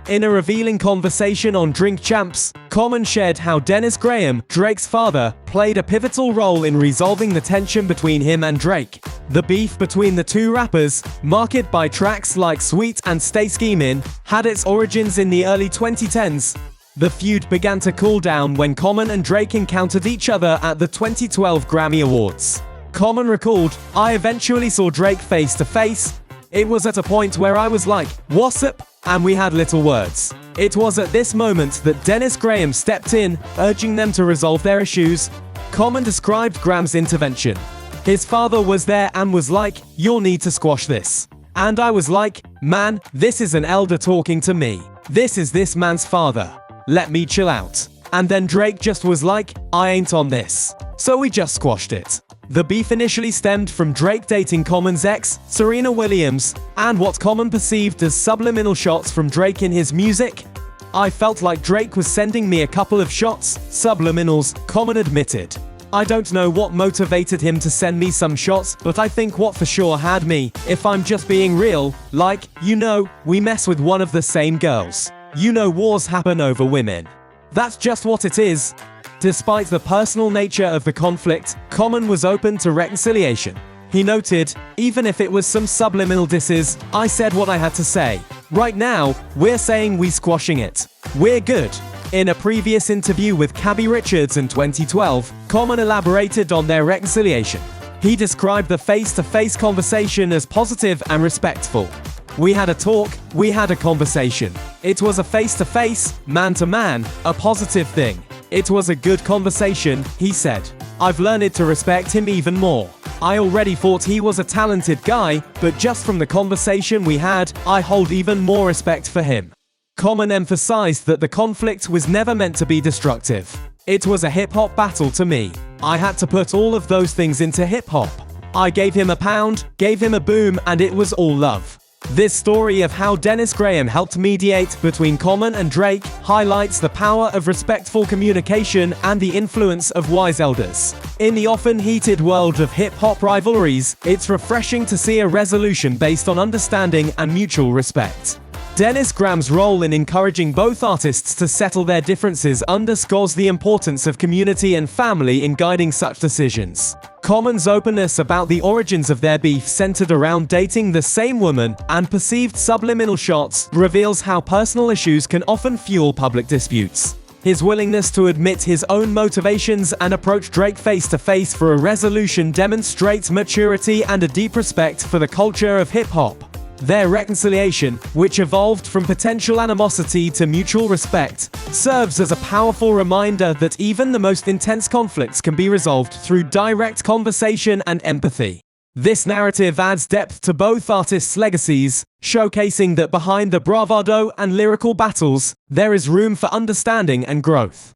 In a revealing conversation on Drink Champs, Common shared how Dennis Graham, Drake's father, played a pivotal role in resolving the tension between him and Drake. The beef between the two rappers, marked by tracks like Sweet and Stay Schemin', had its origins in the early 2010s. The feud began to cool down when Common and Drake encountered each other at the 2012 Grammy Awards. Common recalled, "I eventually saw Drake face to face. It was at a point where I was like, 'What's up?' and we had little words. It was at this moment that Dennis Graham stepped in, urging them to resolve their issues." Common described Graham's intervention. "His father was there and was like, 'You'll need to squash this.' And I was like, 'Man, this is an elder talking to me. This is this man's father. Let me chill out.' And then Drake just was like, 'I ain't on this.' So we just squashed it." The beef initially stemmed from Drake dating Common's ex, Serena Williams, and what Common perceived as subliminal shots from Drake in his music. "I felt like Drake was sending me a couple of shots, subliminals," Common admitted. "I don't know what motivated him to send me some shots, but I think what for sure had me, if I'm just being real, like, we mess with one of the same girls. Wars happen over women. That's just what it is." Despite the personal nature of the conflict, Common was open to reconciliation. He noted, "Even if it was some subliminal disses, I said what I had to say. Right now, we're saying we squashing it. We're good." In a previous interview with Cabby Richards in 2012, Common elaborated on their reconciliation. He described the face-to-face conversation as positive and respectful. "We had a talk, we had a conversation. It was a face-to-face, man-to-man, a positive thing. It was a good conversation," he said. "I've learned to respect him even more. I already thought he was a talented guy, but just from the conversation we had, I hold even more respect for him." Common emphasized that the conflict was never meant to be destructive. "It was a hip-hop battle to me. I had to put all of those things into hip-hop. I gave him a pound, gave him a boom, and it was all love." This story of how Dennis Graham helped mediate between Common and Drake highlights the power of respectful communication and the influence of wise elders. In the often heated world of hip-hop rivalries, it's refreshing to see a resolution based on understanding and mutual respect. Dennis Graham's role in encouraging both artists to settle their differences underscores the importance of community and family in guiding such decisions. Common's openness about the origins of their beef centered around dating the same woman and perceived subliminal shots reveals how personal issues can often fuel public disputes. His willingness to admit his own motivations and approach Drake face-to-face for a resolution demonstrates maturity and a deep respect for the culture of hip-hop. Their reconciliation, which evolved from potential animosity to mutual respect, serves as a powerful reminder that even the most intense conflicts can be resolved through direct conversation and empathy. This narrative adds depth to both artists' legacies, showcasing that behind the bravado and lyrical battles, there is room for understanding and growth.